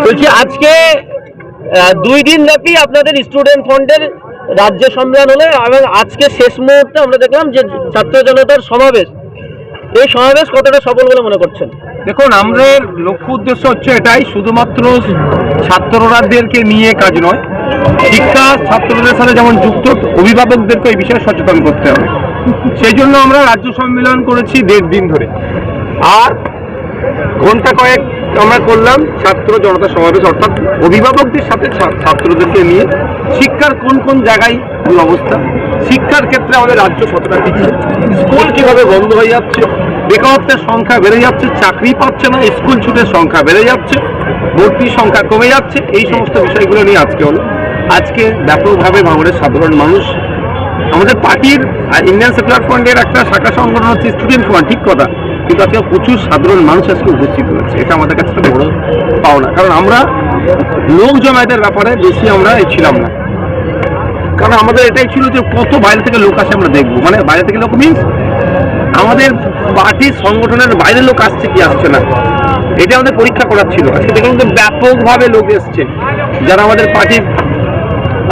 বলছি আজকে 2 দিন ব্যাপী আপনাদের স্টুডেন্ট ফ্রন্টের রাজ্য সম্মেলন হলো এবং আজকে শেষ মুহূর্তে আমরা দেখলাম যে ছাত্র জনতার সমাবেশ। এই সমাবেশ কতটা সফল বলে মনে করছেন? দেখুন, আমাদের লক্ষ্য উদ্দেশ্য হচ্ছে এটাই, শুধুমাত্র ছাত্ররাদেরকে নিয়ে কাজ নয়, শিক্ষা ছাত্রদের সাথে যেমন যুক্ত, অভিভাবকদেরকে এই বিষয়ে সচেতন করতে হবে। সেই জন্য আমরা রাজ্য সম্মেলন করেছি 1.5 দিন ধরে, আর ঘন্টা কয়েক আমরা করলাম ছাত্র জনতা সমাবেশ, অর্থাৎ অভিভাবকদের সাথে ছাত্রদেরকে নিয়ে শিক্ষার কোন কোন জায়গায় অবস্থা, শিক্ষার ক্ষেত্রে আমাদের রাজ্য কতটা দিচ্ছে, স্কুল কিভাবে বন্ধ হয়ে যাচ্ছে, বেকারত্বের সংখ্যা বেড়ে যাচ্ছে, চাকরি পাচ্ছে না, স্কুল ছুটের সংখ্যা বেড়ে যাচ্ছে, ভর্তির সংখ্যা কমে যাচ্ছে, এই সমস্ত বিষয়গুলো নিয়ে আজকে হলো। আজকে ব্যাপকভাবে বাংলাদেশের সাধারণ মানুষ, আমাদের পার্টির ইন্ডিয়ান সেকুলার ফ্রন্টের একটা শাখা সংগঠন হচ্ছে স্টুডেন্ট ফ্রন্ট, ঠিক কথা, কিন্তু আজকে প্রচুর সাধারণ মানুষ আজকে উপস্থিত হয়েছে। এটা আমাদের কাছে একটা বড় পাওনা, কারণ আমরা লোক জমায়েতের ব্যাপারে বেশি আমরা ছিলাম না, কারণ আমাদের এটাই ছিল যে কত বাইরে থেকে লোক আসে আমরা দেখবো, মানে বাইরে থেকে লোক মিনস আমাদের পার্টির সংগঠনের বাইরের লোক আসছে কি আসছে না, এটা আমাদের পরীক্ষা করার ছিল। আজকে দেখলাম যে ব্যাপকভাবে লোক এসছে, যারা আমাদের পার্টির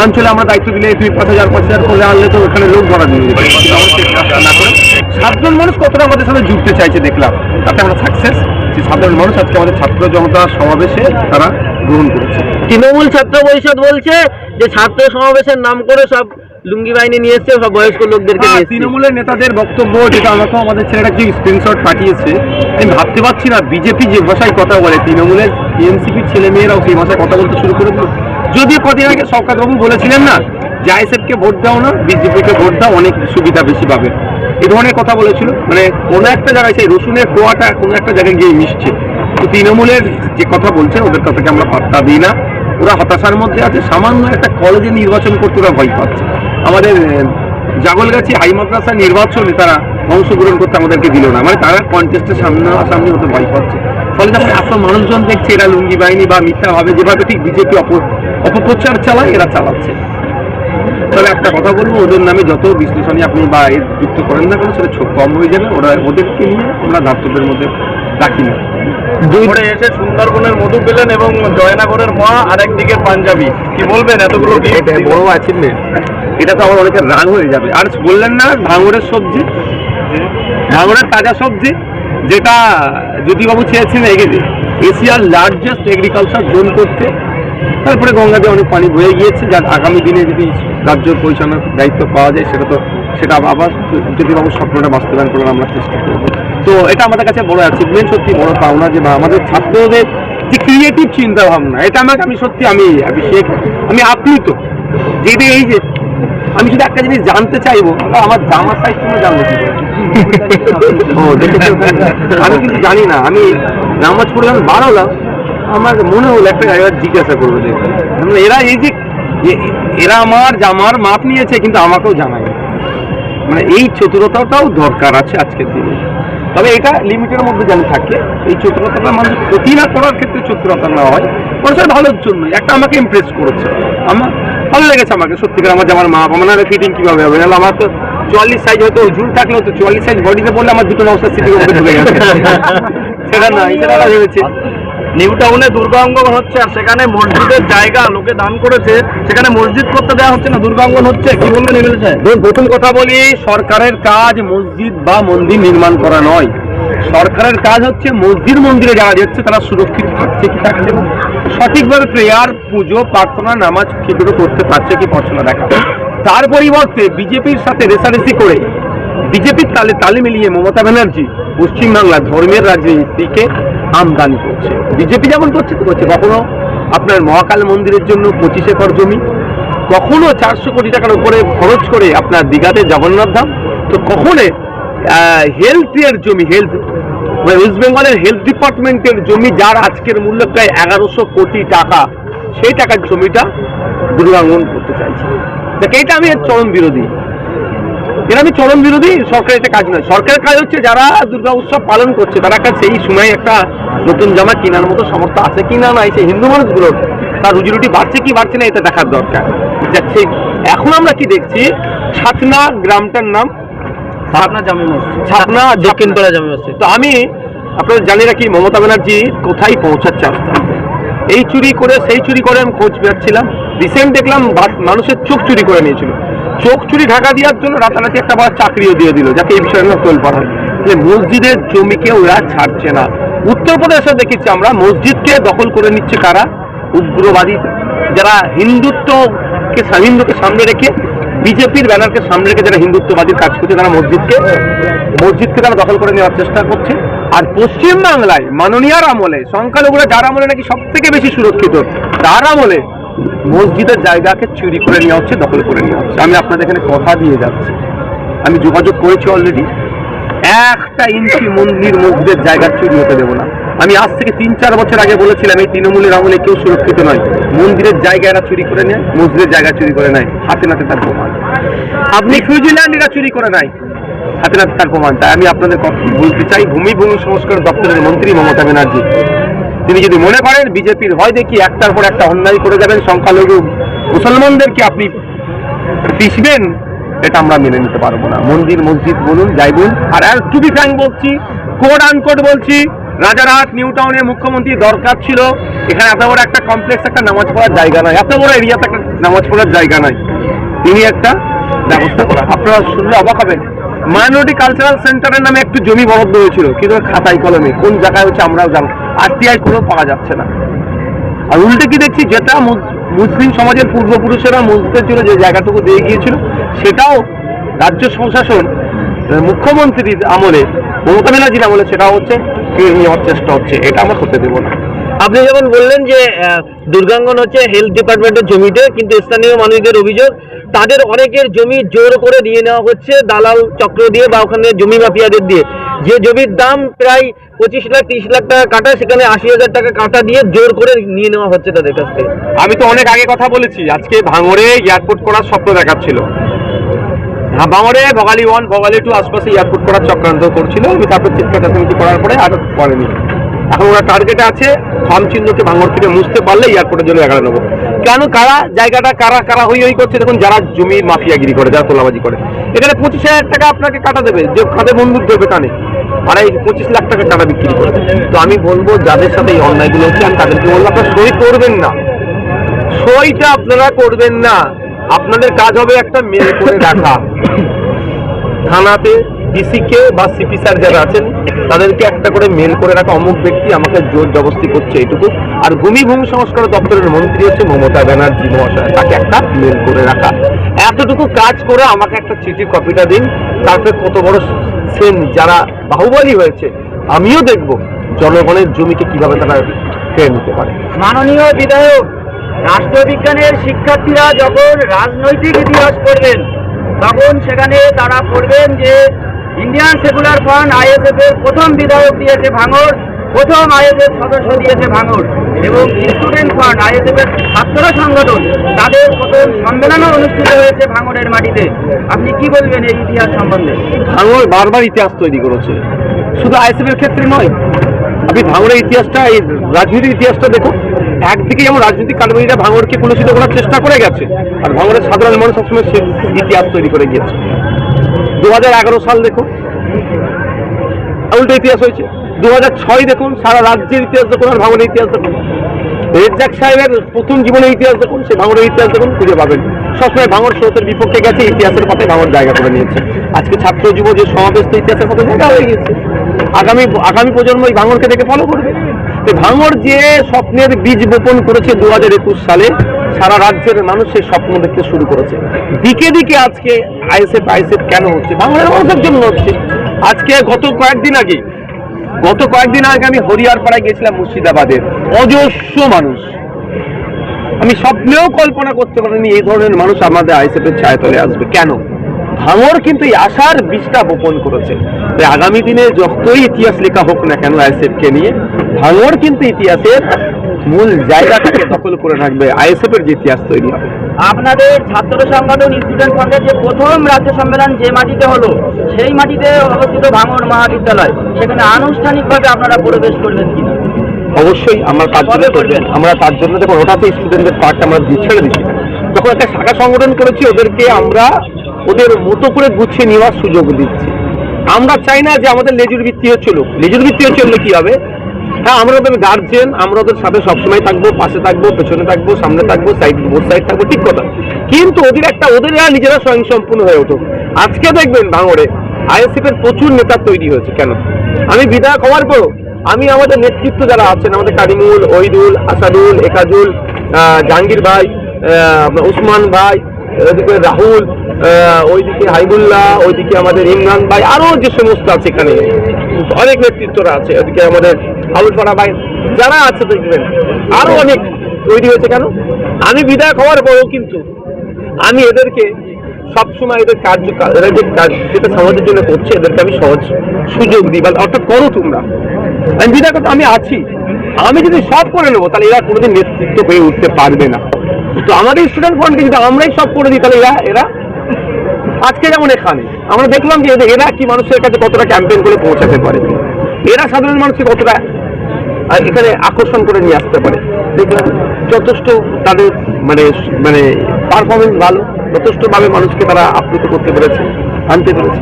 অঞ্চলে আমরা দায়িত্ব দিলে 5,000 করলে আনলে তো ওখানে লোক ধরা দিয়ে না করে সাধারণ মানুষ কতটা আমাদের সাথে জুড়তে চাইছে দেখলাম, তাতে আমরা সাকসেস। যে সাধারণ মানুষ আজকে আমাদের ছাত্র জনতা সমাবেশে তারা গ্রহণ করেছে। তৃণমূল ছাত্র পরিষদ বলছে যে ছাত্র সমাবেশের নাম করে সব লুঙ্গি বাহিনী নিয়ে এসছে, সব বয়স্ক লোকদেরকে। তৃণমূলের নেতাদের বক্তব্য, যেটা আমাকেও আমাদের ছেলেরা কি স্ক্রিনশট পাঠিয়েছে, আমি ভাবতে পারছি না বিজেপি যে ভাষায় কথা বলে, তৃণমূলের টিএমসিপির ছেলে মেয়েরাও সেই ভাষায় কথা বলতে শুরু করে দিল। যদিও কদিন আগে শওকতবাবু বলেছিলেন না যে আইএসএফকে ভোট দাও না, বিজেপিকে ভোট দাও, অনেক সুবিধা বেশি পাবে, এই ধরনের কথা বলেছিল। মানে কোনো একটা জায়গায় সেই রসুনের কোয়াটা কোনো একটা জায়গায় গিয়ে মিশছে। তো তৃণমূলের যে কথা বলছে ওদের কথাকে আমরা পাত্তা দিই না, ওরা হতাশার মধ্যে আছে। সামান্য একটা কলেজে নির্বাচন করতে ওরা ভয় পাচ্ছে। আমাদের জাগলগাছি হাই মাদ্রাসা নির্বাচনে তারা অংশগ্রহণ করতে আমাদেরকে দিল না, মানে তারা কন্টেস্টের সামনাসামনি হতে ভয় পাচ্ছে। ফলে যখন এত মানুষজন দেখছে এরা লুঙ্গি বাহিনী বা মিথ্যাভাবে যেভাবে ঠিক বিজেপি অপপ্রচার চালায় এরা চালাচ্ছে। তবে একটা কথা বলবো, ওদের নামে যত বিশ্লেষণী আপনি বা এর যুক্ত করেন না কেন সেটা কম হয়ে যাবে। ওদেরকে নিয়ে আমরা দায়িত্বদের মধ্যে রাখি না। দুপুরে এসে সুন্দরবনের মধু পেলেন এবং জয়নগরের মা আরেকদিকে পাঞ্জাবি, কি বলবেন? এতগুলো বড় অ্যাচিভমেন্ট, এটা তো আমার অনেকের রাগ হয়ে যাবে। আর বললেন না ভাঙড়ের সবজি, ভাঙড়ের তাজা সবজি, যেটা জ্যোতিবাবু চেয়েছেন এশিয়ার লার্জেস্ট এগ্রিকালচার জোন করতে, তারপরে গঙ্গা দিয়ে অনেক পানি বয়ে গিয়েছে, যার আগামী দিনে যদি রাজ্য পরিচালনার দায়িত্ব পাওয়া যায় সেটা আবার জ্যোতিবাবুর স্বপ্নটা বাস্তবায়ন করার আমরা চেষ্টা করব। তো এটা আমাদের কাছে বড় অ্যাচিভমেন্ট, সত্যি বড় পাওনা যে আমাদের ছাত্রদের যে ক্রিয়েটিভ চিন্তা ভাবনা, এটা আমি সত্যি আমি আপ্লুত। যে এই যে আমি শুধু একটা জিনিস জানতে চাইবো, আমার জামার সাইজ তোমরা জানবো কি আমি কিন্তু জানি না। আমি নামাজ পড়ে আমি বাড়ালাম, আমার মনে হলো একটা জায়গায় জিজ্ঞাসা করবে, দেখবেন এরা এই যে এরা আমার জামার মাপ নিয়েছে কিন্তু আমাকেও জানায়, মানে এই চতুরতাটাও দরকার আছে আজকের দিনে। তবে এটা লিমিটের মধ্যে যেন থাকে, এই চতুরতাটা মানুষ ক্ষতি না করার ক্ষেত্রে চতুরতা না হয়, মানুষের ভালোর জন্য। একটা আমাকে ইমপ্রেস করেছে, আমার ভালো লেগেছে, আমাকে সত্যিকার আমার জামার মাপ আমার ফিটিং কীভাবে হবে, নাহলে আমার তো 44 সাইজ হয়তো ঝুল থাকলে হতো, 44 সাইজ বডিতে পড়লে আমার দুটো নকশা সিটির মধ্যে ঢুকে গেছে, সেটা নয়, সেটা ভেবেছে। নিউ টাউনে দুর্গাঙ্গন হচ্ছে, আর সেখানে মসজিদের জায়গা লোকে দান করেছে, সেখানে মসজিদ করতে দেওয়া হচ্ছে না, দুর্গাঙ্গন হচ্ছে, কি বলবেন এমএলএ সাহেব? প্রথম কথা বলি, সরকারের কাজ মসজিদ বা মন্দির নির্মাণ করা নয়। সরকারের কাজ হচ্ছে মসজিদ মন্দিরে যারা যাচ্ছে তারা সুরক্ষিত থাকছে কি থাকছে না, সঠিকভাবে প্রেয়ার পুজো প্রার্থনা নামাজ ঠিকমতো করতে পারছে কি পারছে না দেখা। তার পরিবর্তে বিজেপির সাথে রেসারেসি করে বিজেপির তালে মিলিয়ে মমতা ব্যানার্জি পশ্চিমবাংলার ধর্মের রাজনীতিকে আমদানি করছে। বিজেপি যেমন করছে তো করছে, কখনো আপনার মহাকাল মন্দিরের জন্য 25 একর জমি, কখনো 400 কোটি টাকার উপরে খরচ করে আপনার দীঘাতে জগন্নাথ ধাম, তো কখনো হেলথের জমি, ওয়েস্ট বেঙ্গলের হেলথ ডিপার্টমেন্টের জমি যার আজকের মূল্য প্রায় 1100 কোটি টাকা, সেই টাকার জমিটা দুর্গাঙ্গন করতে চাইছে। দেখ, এটা আমি চরম বিরোধী, সরকারের এটা কাজ নয়। সরকারের কাজ হচ্ছে যারা দুর্গা উৎসব পালন করছে তারা সেই সময় একটা নতুন জামা কেনার মতো সামর্থ্য আছে কিনা নাই, সেই হিন্দু মানুষগুলোর তার রুজিরুটি বাড়ছে কি বাড়ছে না এটা দেখার দরকার। যাচ্ছে এখন আমরা কি দেখছি, ছাতনা গ্রামটার নাম ছাতনা জামে মসজিদ, ছাতনা দক্ষিণপাড়া জামে মসজিদ। তো আমি আপনারা জানি না কি মমতা ব্যানার্জি কোথায় পৌঁছাচ্ছে আস্তে আস্তে। এই চুরি করে সেই চুরি করে আমি খোঁজ পেয়েছিলাম। রিসেন্ট দেখলাম মানুষের চোখ চুরি করে নিয়েছিল। চোখ চুরি ঢাকা দেওয়ার জন্য রাতারাতি একটা বড় চাকরিও দিয়ে দিল, যাকে এই বিষয়ে তোলপাড় হয় যে মসজিদের জমিকে ওরা ছাড়ছে না। উত্তরপ্রদেশে দেখেছি আমরা মসজিদকে দখল করে নিচ্ছে কারা? উগ্রবাদী, যারা হিন্দুকে সামনে রেখে, বিজেপির ব্যানারকে সামনে রেখে যারা হিন্দুত্ববাদীর কাজ করছে, তারা মসজিদকে তারা দখল করে নেওয়ার চেষ্টা করছে। আর পশ্চিমবাংলায় মাননীয়ার আমলে, সংখ্যালঘুরা যার আমলে নাকি সব থেকে বেশি সুরক্ষিত, তার আমলে মসজিদের জায়গাকে চুরি করে নেওয়া হচ্ছে, দখল করে নেওয়া হচ্ছে। আমি আপনাদের এখানে কথা দিয়ে যাচ্ছি, আমি যোগাযোগ করেছি অলরেডি, একটা ইঞ্চি মসজিদের জায়গা চুরি হতে দেবো না। আমি আজ থেকে 3-4 বছর আগে বলেছিলাম এই তৃণমূলের আমলে কেউ সুরক্ষিত নয়, মন্দিরের জায়গা এরা চুরি করে নেয়, মসজিদের জায়গা চুরি করে নেয়, হাতে নাতে তার প্রমাণ। আপনি নিউজিল্যান্ড এরা চুরি করে নেয়, হাতে নাতে তার প্রমাণ। তাই আমি আপনাদের কথা বলতে চাই, ভূমি সংস্কার দপ্তরের মন্ত্রী মমতা ব্যানার্জি, তিনি যদি মনে করেন বিজেপির ভয় দেখি একটার পর একটা অন্যায় করে যাবেন, সংখ্যালঘু মুসলমানদেরকে আপনি পিষবেন, এটা আমরা মেনে নিতে পারবো না। মন্দির মসজিদ বলুন, যাই বলুন। আর টু বি ফ্র্যাঙ্ক বলছি, কোড আনকোড বলছি, রাজারহাট নিউ টাউনের মুখ্যমন্ত্রী দরকার ছিল, এখানে এত বড় একটা কমপ্লেক্স, একটা নামাজ পড়ার জায়গা নয়, এত বড় এরিয়াতে একটা নামাজ পড়ার জায়গা নয়, তিনি একটা ব্যবস্থা করা। আপনারা শুনলে অবাক হবেন, মাইনরিটি কালচারাল সেন্টারের নামে একটু জমি বরাদ্দ হয়েছিল, কিন্তু খাতায় কলমে কোন জায়গায় হচ্ছে আমরাও জানি, RTI করেও পাওয়া যাচ্ছে না। আর উল্টে কি দেখছি, যেটা মুসলিম সমাজের পূর্বপুরুষেরা মসজিদের জন্য যে জায়গাটুকু দিয়ে গিয়েছিল, সেটাও রাজ্য প্রশাসন মুখ্যমন্ত্রীর আমলে, মমতা ব্যানার্জির আমলে সেটাও হচ্ছে কেড়ে নেওয়ার চেষ্টা হচ্ছে। এটা আমরা করতে দেবো না। আপনি যেমন বললেন যে দুর্গাঙ্গন হচ্ছে হেলথ ডিপার্টমেন্টের জমিতে, কিন্তু স্থানীয় মানুষদের অভিযোগ তাদের অনেকের জমি জোর করে নিয়ে নেওয়া হচ্ছে দালাল চক্র দিয়ে বা ওখানে জমি মাফিয়াদের দিয়ে। যে জমির দাম প্রায় 25 লাখ 30 লাখ টাকা কাটা, সেখানে 80,000 টাকা কাটা দিয়ে জোর করে নিয়ে নেওয়া হচ্ছে তাদের কাছ থেকে। আমি তো অনেক আগে কথা বলেছি, আজকে ভাঙড়ে এয়ারপোর্ট করার স্বপ্ন দেখাচ্ছিল, ভাঙড়ে ভোগালী 1 ভোগালী 2 আশপাশে এয়ারপোর্ট করার চক্রান্ত করছিল। আমি তারপর চিৎকার চেঁচামেচি করার পরে আর করেনি। এখন ওরা টার্গেটে আছে ফার্ম চিহ্নকে ভাঙড় থেকে মুছতে পারলে এয়ারপোর্টের জন্য 11 নেবো। কেন কারা জায়গাটা কারা হই করছে দেখুন, যারা জমি মাফিয়াগিরি করে, যারা তোলাবাজি করে। এখানে 25,000 টাকা আপনাকে কাটা দেবে, যে কাঁধে বন্দুক দেবে কানে, আর এই 25 লাখ টাকা টাকা বিক্রি করে। তো আমি বলবো যাদের সাথে এই অন্যায়গুলো হচ্ছে, আমি তাদেরকে বলবো আপনারা সই করবেন না, সইটা আপনারা করবেন না। আপনাদের কাজ হবে একটা মেল করে রাখা, থানাতে ডিসিকে বা সিপি স্যার যারা আছেন তাদেরকে একটা করে মেল করে রাখা, অমুক ব্যক্তি আমাকে জোর জবরদস্তি করছে, এইটুকু। আর ভূমি সংস্কার দপ্তরের মন্ত্রী হচ্ছে মমতা ব্যানার্জি মহাশয়, তাকে একটা মেল করে রাখা। এতটুকু কাজ করে আমাকে একটা চিঠির কপিটা দিন, তারপরে কত বড় সেন যারা বাহুবলী হয়েছে, আমিও দেখব জনগণের জমিকে কিভাবে তারা কেড়ে নিতে পারে। মাননীয় বিধায়ক, রাষ্ট্রবিজ্ঞানের শিক্ষার্থীরা যখন রাজনৈতিক ইতিহাস পড়বেন, তখন সেখানে তারা পড়বেন যে ইন্ডিয়ান সেকুলার ফ্রন্ট ISF এর প্রথম বিধায়ক দিয়েছে ভাঙড়, প্রথম ISF সদস্য দিয়েছে ভাঙড়, এবং স্টুডেন্ট ফ্রন্ট ISF এর ছাত্র সংগঠন তাদের প্রথম সম্মেলনও অনুষ্ঠিত হয়েছে ভাঙড়ের মাটিতে। আপনি কি বলবেন এই ইতিহাস সম্বন্ধে? ভাঙড় বারবার ইতিহাস তৈরি করেছে, শুধু ISF এর ক্ষেত্রে নয়। আপনি ভাঙড়ের ইতিহাসটা, এই রাজনীতির ইতিহাসটা দেখুন। একদিকে যেমন রাজনৈতিক কারবারীরা ভাঙড়কে কলুষিত করার চেষ্টা করে গেছে, আর ভাঙড়ের সাধারণ মানুষ সবসময় সে ইতিহাস তৈরি করে গিয়েছে। 2011 সাল দেখুন, উল্টো ইতিহাস হয়েছে। 2006 দেখুন, সারা রাজ্যের ইতিহাস দেখুন, আর ভাঙড়ের ইতিহাস দেখুন। রেজ্জাক সাহেবের প্রথম জীবনের ইতিহাস দেখুন, সে ভাঙড়ের ইতিহাস দেখুন, খুঁজে পাবেন। সবসময় ভাঙড় স্রোতের বিপক্ষে গেছে, ইতিহাসের কথায় ভাঙড় জায়গা করে নিয়েছে। আজকে ছাত্র যুব যে সমাবেশ, ইতিহাসের কথা জায়গা হয়ে গেছে। আগামী প্রজন্ম এই ভাঙড়কে দেখে ফলো করবে। ভাঙড় যে স্বপ্নের বীজ বপন করেছে 2021 সালে, সারা রাজ্যের মানুষ সেই স্বপ্ন দেখতে শুরু করেছে। দিকে দিকে আজকে ISF কেন হচ্ছে? ভাঙড়ের মানুষের জন্য হচ্ছে। আজকে গত কয়েকদিন আগে আমি হরিয়ারপাড়ায় গেছিলাম, মুর্শিদাবাদের অজস্র মানুষ। আমি স্বপ্নেও কল্পনা করতে পারিনি এই ধরনের মানুষ আমাদের ISF এর ছায়াতলে আসবে। কেন? ভাঙড় কিন্তু এই আশার বীজটা বপন করেছে। তাই আগামী দিনে যতই ইতিহাস লেখা হোক না কেন ISF কে নিয়ে, ভাঙড় কিন্তু ইতিহাসের মূল জায়গাটাকে দখল করে রাখবে। ISF এর যে ইতিহাস তৈরি হবে। আপনাদের ছাত্র সংগঠন স্টুডেন্ট ফ্রন্টের যে প্রথম রাজ্য সম্মেলন যে মাটিতে হলো, সেই মাটিতে অবস্থিত ভাঙড় মহাবিদ্যালয়, সেখানে আনুষ্ঠানিকভাবে আপনারা প্রবেশ করবেন কিনা? অবশ্যই আমরা তার জন্য করবেন। আমরা তার জন্য দেখুন, ওটাতে স্টুডেন্টদের পার্টটা আমরা ছেড়ে দিচ্ছি। যখন একটা শাখা সংগঠন করেছি, ওদেরকে আমরা ওদের মতো করে গুছিয়ে নেওয়ার সুযোগ দিচ্ছি। আমরা চাই না যে আমাদের লেজুর ভিত্তি চলুক। লেজুর ভিত্তি চললে কি হবে? হ্যাঁ, আমরা ওদের গার্জেন, আমরা ওদের সাথে সবসময় থাকবো, পাশে থাকবো, পেছনে থাকবো, সামনে থাকবো, বোথ সাইড থাকবো, ঠিক কথা। কিন্তু ওদের নিজেরা স্বয়ংসম্পূর্ণ হয়ে উঠুক। আজকে দেখবেন ভাঙড়ে আইএসএফ এর প্রচুর নেতা তৈরি হয়েছে। কেন? আমি বিধায়ক হওয়ার পর আমি আমাদের নেতৃত্ব যারা আছেন, আমাদের কারিমুল, ওহিদুল, আসাদুল, একাজুল, জাহাঙ্গীর ভাই, উসমান ভাই, ওইদিকে রাহুল, ওইদিকে হাইবুল্লাহ, ওইদিকে আমাদের ইমরান ভাই, আরো যে সমস্ত আছে এখানে অনেক নেতৃত্বরা আছে, ওইদিকে আমাদের আলুফাড়া ভাই যারা আছে দেখবেন আরো অনেক তৈরি হয়েছে। কেন? আমি বিধায়ক হওয়ার পরও কিন্তু আমি এদেরকে সবসময় এদের এরা যে কাজ যেটা সমাজের জন্য করছে এদেরকে আমি সহজ সুযোগ দিই, অর্থাৎ করো তোমরা। আমি বিধায়ক আমি আছি, আমি যদি সব করে নেবো তাহলে এরা কোনোদিন নেতৃত্ব হয়ে উঠতে পারবে না। তো আমাদের স্টুডেন্ট ফ্রন্টকে যদি আমরাই সব করে দিই তাহলে এরা আজকে যেমন এখানে আমরা দেখলাম যে এরা কি মানুষের কাছে কতটা ক্যাম্পেইন করে পৌঁছাতে পারে, এরা সাধারণ মানুষকে কতটা এখানে আকর্ষণ করে নিয়ে আসতে পারে। দেখলাম যথেষ্ট তাদের মানে পারফরমেন্স ভালো, যথেষ্টভাবে মানুষকে তারা আপ্লুত করতে পেরেছে, আনতে পেরেছে।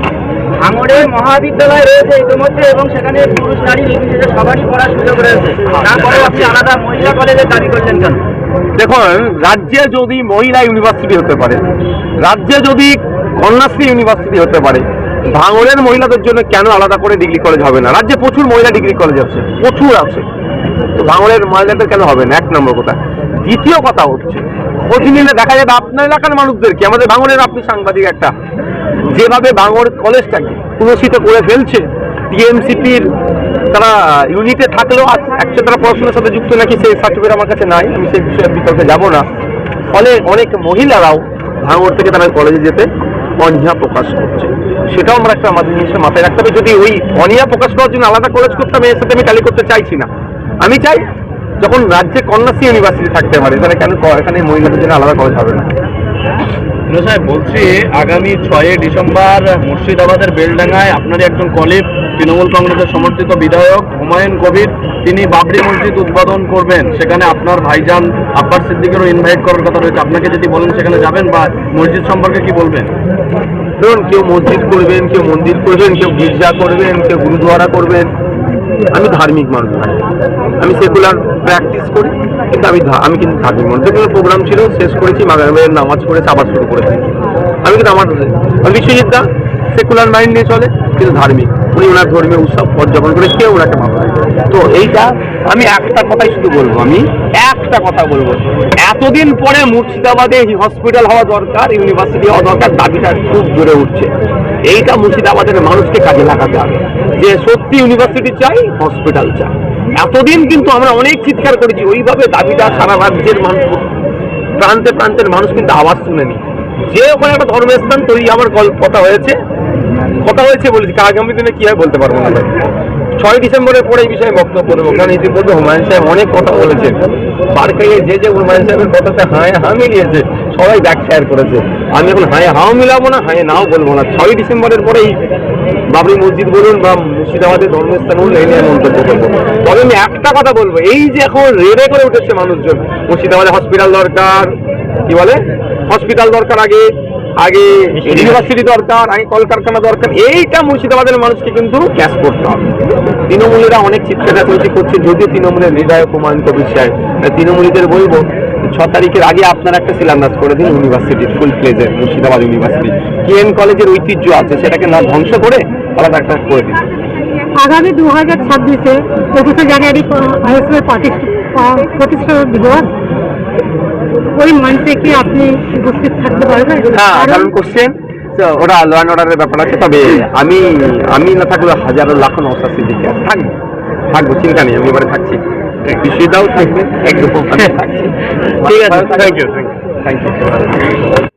ভাঙড়ে মহাবিদ্যালয় রয়েছে ইতিমধ্যে এবং সেখানে পুরুষ নারী নির্বিশেষে সবারই পড়ার সুযোগ রয়েছে, তারপরে আপনি আলাদা মহিলা কলেজের দাবি করলেন কেন? দেখুন, রাজ্যে যদি মহিলা ইউনিভার্সিটি হতে পারে, রাজ্যে যদি কন্যাশ্রী ইউনিভার্সিটি হতে পারে, ভাঙড়ের মহিলাদের জন্য কেন আলাদা করে ডিগ্রি কলেজ হবে না? রাজ্যে প্রচুর মহিলা ডিগ্রি কলেজ আছে, প্রচুর আছে, তো ভাঙড়ের মহিলাদের কেন হবে না? এক নম্বর কথা। দ্বিতীয় কথা হচ্ছে খোঁজ নিলে দেখা যাবে আপনার এলাকার মানুষদেরকে, আমাদের ভাঙড়ের আপনি সাংবাদিক একটা, যেভাবে ভাঙড় কলেজটাকে পুনর্শিত করে ফেলছে, টিএমসিপির তারা ইউনিটে থাকলেও অ্যাকচুয়ালি তারা পড়াশোনার সাথে যুক্ত নাকি সেই সার্টিফিকেট আমার কাছে নাই, আমি সেই বিষয়ে বিতর্কে যাব না। ফলে অনেক মহিলারাও ভাঙড় থেকে তারা কলেজে যেতে অনীহা প্রকাশ করছে, সেটাও আমরা একটা আমাদের জিনিসের মাথায় রাখতে হবে। যদি ওই অনীহা প্রকাশ করার জন্য আলাদা কলেজ করতাম, এর সাথে আমি ট্যালি করতে চাইছি না। আমি চাই যখন রাজ্যে কন্যাশ্রী ইউনিভার্সিটি থাকতে পারে তাহলে কেন এখানে মহিলাদের জন্য আলাদা কলেজ হবে না? সাহেব বলছি, আগামী 6 ডিসেম্বর মুর্শিদাবাদের বেলডাঙ্গায় আপনারই একজন কলিগ, তৃণমূল কংগ্রেসের সমর্থিত বিধায়ক হুমায়ুন কবির, তিনি বাবরি মসজিদ উদ্বোধন করবেন। সেখানে আপনার ভাইজান আব্বাস সিদ্দিকেরও ইনভাইট করার কথা রয়েছে। আপনাকে যদি বলেন সেখানে যাবেন, বা মসজিদ সম্পর্কে কি বলবেন? ধরুন, কেউ মসজিদ করবেন, কেউ মন্দির করবেন, কেউ গির্জা করবেন, কেউ গুরুদুয়ারা করবেন। আমি ধার্মিক মানুষ, আমি সেকুলার প্র্যাকটিস করি, কিন্তু আমি কিন্তু ধার্মিক মানুষ। যেগুলো প্রোগ্রাম ছিল শেষ করেছি, মাগরিবের নামাজ পড়েছি, আবার শুরু করেছি। আমি কিন্তু আমার বিশ্বজিৎ দা সেকুলার মাইন্ড নিয়ে চলে, কিন্তু ধার্মিক। উনি ওনার ধর্মীয় উৎসব উদযাপন করে কেউ ওনাকে ভালো। তো এইটা আমি একটা কথাই শুধু বলবো, আমি একটা কথা বলবো, এতদিন পরে মুর্শিদাবাদে হসপিটাল হওয়া দরকার, ইউনিভার্সিটি হওয়া দরকার, দাবিটা খুব জোরে উঠছে। এইটা মুর্শিদাবাদের মানুষকে কাজে লাগাতে হবে যে সত্যি ইউনিভার্সিটি চাই, হসপিটাল চাই। এতদিন কিন্তু আমরা অনেক চিৎকার করেছি, ওইভাবে দাবিটা সারা রাজ্যের মানুষ, প্রান্তে প্রান্তের মানুষ কিন্তু আওয়াজ শুনেনি। যে ওখানে একটা ধর্মস্থান তৈরি আমার কথা হয়েছে বলেছি, আগামী দিনে কি হয় বলতে পারবো না। 6 ডিসেম্বরের পরে এই বিষয়ে বক্তব্য দেবো, কারণ ইতিমধ্যে হুমায়ুন সাহেব অনেক কথা বলেছেন। বারকাইয়ে যে হুমায়ুন সাহেবের কথাতে হায় হা মিলিয়েছে, সবাই ব্যাক শেয়ার করেছে। আমি এখন হায় হাও মিলাবো না, হায় নাও বলবো না। 6 ডিসেম্বরের পরেই বাবরি মসজিদ বলুন বা মুর্শিদাবাদের ধর্মস্থান বলুন, এই নিয়ে মন্তব্য করবো। তবে আমি একটা কথা বলবো, এই যে এখন রেড়ে করে উঠেছে মানুষজন, মুর্শিদাবাদে হসপিটাল দরকার, কি বলে হসপিটাল দরকার, আগে ইউনিভার্সিটি দরকার, আগে কলকারখানা দরকার, এইটা মুর্শিদাবাদের মানুষকে কিন্তু ক্যাশ করতে হবে। তৃণমূলীরা অনেক চিৎকারাচি করছে, যদিও তৃণমূলের বিধায়ক হুমায়ুন কবির সাহেব, তৃণমূলীদের বলবো 6 তারিখের আগে আপনারা একটা শিলান্যাস করে দিন ইউনিভার্সিটি, ফুল প্লেজের মুর্শিদাবাদ ইউনিভার্সিটি। কেএন কলেজের ঐতিহ্য আছে, সেটাকে না ধ্বংস করে আলাদা একটা করে দিন। আগামী 2026-এ 25শে জানুয়ারি আইএসএফ প্রতিষ্ঠা দিবস, ওই মঞ্চে কি আপনি উপস্থিত থাকতে পারবেন? হ্যাঁ, কারণ কোশ্চেন ওরা ল অ্যান্ড অর্ডারের ব্যাপার আছে। তবে আমি না থাকলে হাজারো লাখো নওশাদ সিদ্দিকী থাকবো, চিন্তা নেই, আমি এবারে থাকছি। কৃষিদাও থাকবে, একদম আমি থাকছি। ঠিক আছে, থ্যাংক ইউ।